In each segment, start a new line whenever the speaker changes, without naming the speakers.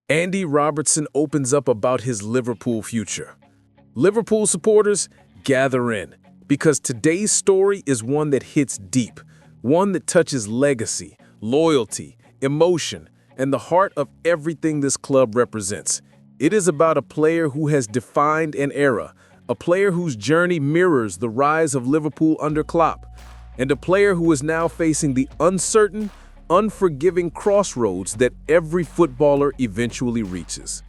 Andy Robertson opens up about his Liverpool future. Liverpool supporters, gather in, because today's story is one that hits deep, one that touches legacy, loyalty, emotion, and the heart of everything this club represents. It is about a player who has defined an era, a player whose journey mirrors the rise of Liverpool under Klopp, and a player who is now facing the uncertain, unforgiving crossroads that every footballer eventually reaches.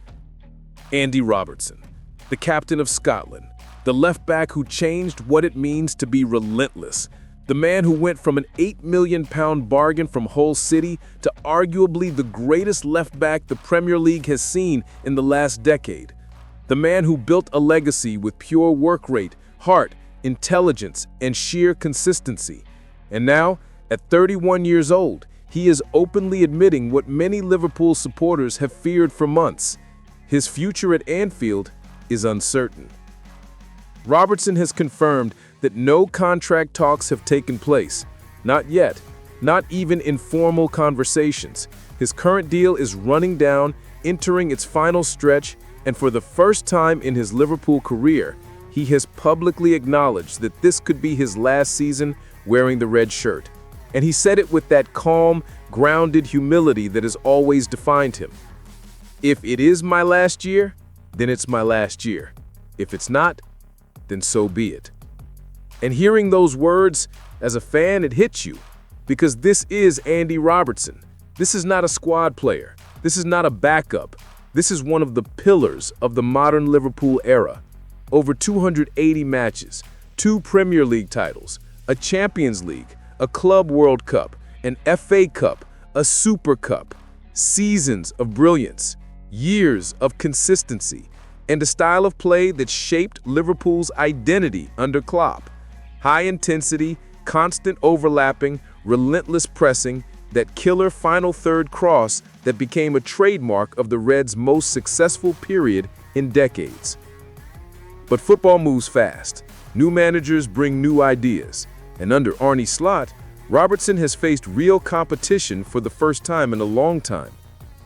Andy Robertson, the captain of Scotland, the left-back who changed what it means to be relentless, the man who went from an £8 million bargain from Hull City to arguably the greatest left-back the Premier League has seen in the last decade, the man who built a legacy with pure work rate, heart, intelligence, and sheer consistency. And now, at 31 years old, he is openly admitting what many Liverpool supporters have feared for months. His future at Anfield is uncertain. Robertson has confirmed that no contract talks have taken place. Not yet, not even informal conversations. His current deal is running down, entering its final stretch, and for the first time in his Liverpool career, he has publicly acknowledged that this could be his last season wearing the red shirt. And he said it with that calm, grounded humility that has always defined him. If it is my last year, then it's my last year. If it's not, then so be it. And hearing those words, as a fan, it hits you, because this is Andy Robertson. This is not a squad player. This is not a backup. This is one of the pillars of the modern Liverpool era. Over 280 matches, 2 Premier League titles, a Champions League, a Club World Cup, an FA Cup, a Super Cup, seasons of brilliance, years of consistency, and a style of play that shaped Liverpool's identity under Klopp. High intensity, constant overlapping, relentless pressing, that killer final third cross that became a trademark of the Reds' most successful period in decades. But football moves fast. New managers bring new ideas. And under Arne Slot, Robertson has faced real competition for the first time in a long time.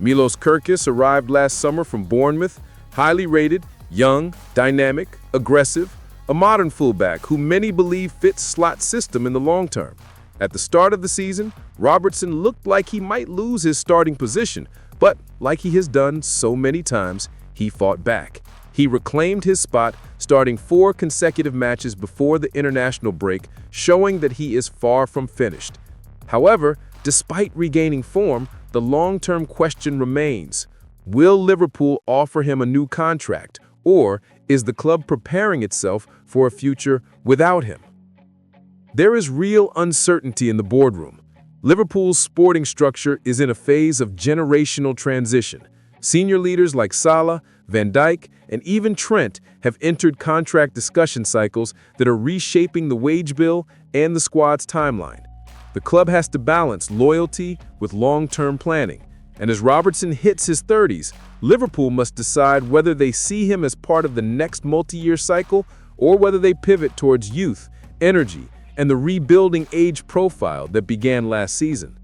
Milos Kerkez arrived last summer from Bournemouth, highly rated, young, dynamic, aggressive, a modern fullback who many believe fits Slot's system in the long term. At the start of the season, Robertson looked like he might lose his starting position, but like he has done so many times, he fought back. He reclaimed his spot, starting 4 consecutive matches before the international break, showing that he is far from finished. However, despite regaining form, the long-term question remains: will Liverpool offer him a new contract, or is the club preparing itself for a future without him? There is real uncertainty in the boardroom. Liverpool's sporting structure is in a phase of generational transition. Senior leaders like Salah, Van Dijk, and even Trent have entered contract discussion cycles that are reshaping the wage bill and the squad's timeline. The club has to balance loyalty with long-term planning, and as Robertson hits his 30s, Liverpool must decide whether they see him as part of the next multi-year cycle or whether they pivot towards youth, energy, and the rebuilding age profile that began last season.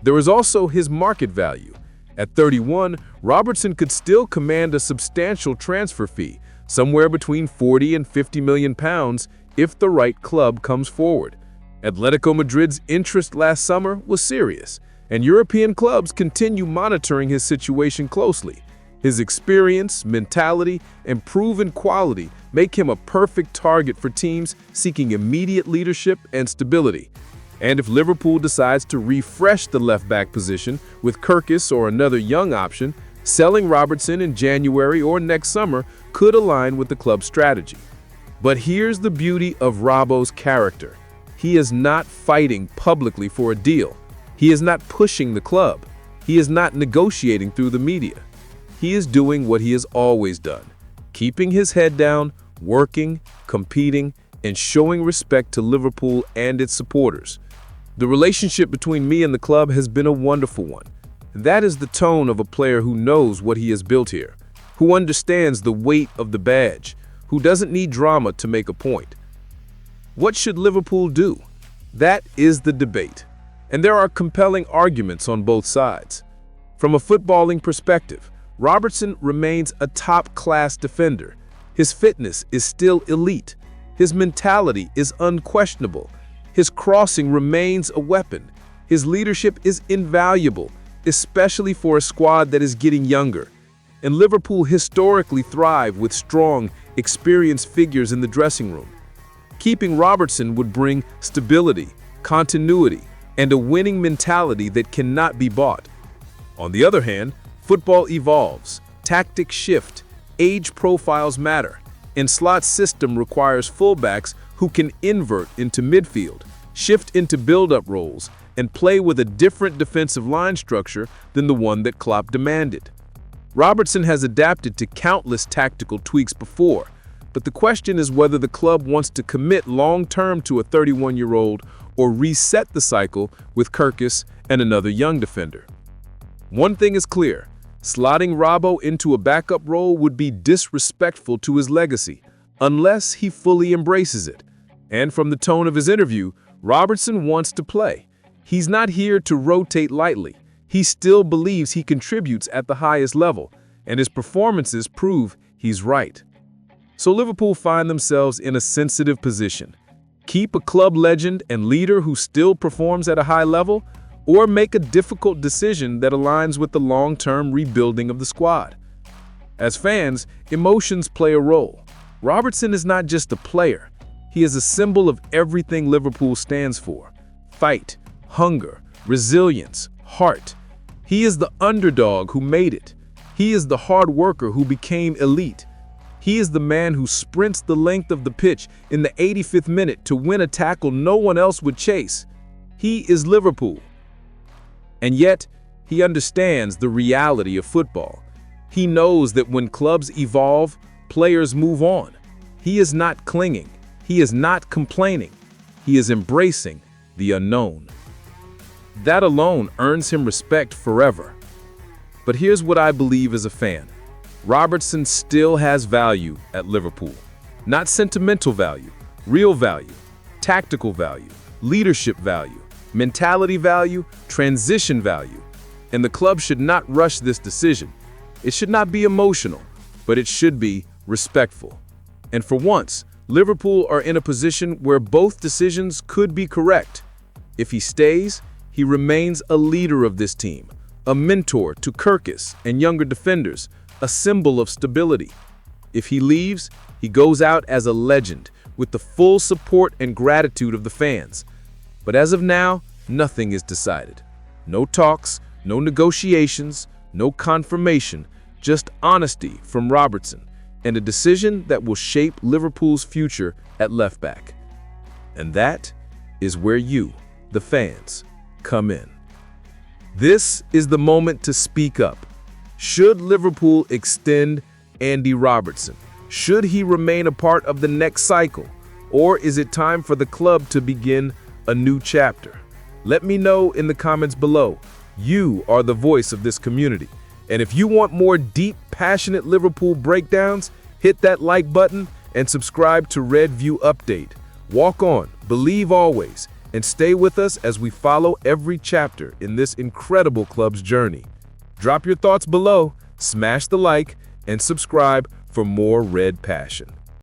There is also his market value. At 31, Robertson could still command a substantial transfer fee, somewhere between 40 and 50 million pounds, if the right club comes forward. Atletico Madrid's interest last summer was serious, and European clubs continue monitoring his situation closely. His experience, mentality, and proven quality make him a perfect target for teams seeking immediate leadership and stability. And if Liverpool decides to refresh the left-back position with Kerkez or another young option, selling Robertson in January or next summer could align with the club's strategy. But here's the beauty of Robbo's character. He is not fighting publicly for a deal. He is not pushing the club. He is not negotiating through the media. He is doing what he has always done, keeping his head down, working, competing, and showing respect to Liverpool and its supporters. The relationship between me and the club has been a wonderful one. That is the tone of a player who knows what he has built here, who understands the weight of the badge, who doesn't need drama to make a point. What should Liverpool do? That is the debate, and there are compelling arguments on both sides. From a footballing perspective, Robertson remains a top-class defender. His fitness is still elite. His mentality is unquestionable. His crossing remains a weapon. His leadership is invaluable, especially for a squad that is getting younger. And Liverpool historically thrive with strong, experienced figures in the dressing room. Keeping Robertson would bring stability, continuity, and a winning mentality that cannot be bought. On the other hand, football evolves, tactics shift, age profiles matter, and Slot's system requires fullbacks who can invert into midfield, shift into build-up roles, and play with a different defensive line structure than the one that Klopp demanded. Robertson has adapted to countless tactical tweaks before, but the question is whether the club wants to commit long-term to a 31-year-old or reset the cycle with Kerkez and another young defender. One thing is clear, slotting Robbo into a backup role would be disrespectful to his legacy, unless he fully embraces it. And from the tone of his interview, Robertson wants to play. He's not here to rotate lightly. He still believes he contributes at the highest level, and his performances prove he's right. So Liverpool find themselves in a sensitive position. Keep a club legend and leader who still performs at a high level, or make a difficult decision that aligns with the long-term rebuilding of the squad. As fans, emotions play a role. Robertson is not just a player. He is a symbol of everything Liverpool stands for: fight, hunger, resilience, heart. He is the underdog who made it. He is the hard worker who became elite. He is the man who sprints the length of the pitch in the 85th minute to win a tackle no one else would chase. He is Liverpool. And yet, he understands the reality of football. He knows that when clubs evolve, players move on. He is not clinging. He is not complaining. He is embracing the unknown. That alone earns him respect forever. But here's what I believe as a fan. Robertson still has value at Liverpool. Not sentimental value, real value, tactical value, leadership value, mentality value, transition value. And the club should not rush this decision. It should not be emotional, but it should be respectful. And for once, Liverpool are in a position where both decisions could be correct. If he stays, he remains a leader of this team, a mentor to Kerkez and younger defenders, a symbol of stability. If he leaves, he goes out as a legend with the full support and gratitude of the fans. But as of now, nothing is decided. No talks, no negotiations, no confirmation, just honesty from Robertson and a decision that will shape Liverpool's future at left back. And that is where you, the fans, come in. This is the moment to speak up. Should Liverpool extend Andy Robertson? Should he remain a part of the next cycle? Or is it time for the club to begin a new chapter? Let me know in the comments below. You are the voice of this community. And if you want more deep, passionate Liverpool breakdowns, hit that like button and subscribe to Red View Update. Walk on, believe always, and stay with us as we follow every chapter in this incredible club's journey. Drop your thoughts below, smash the like, and subscribe for more Red Passion.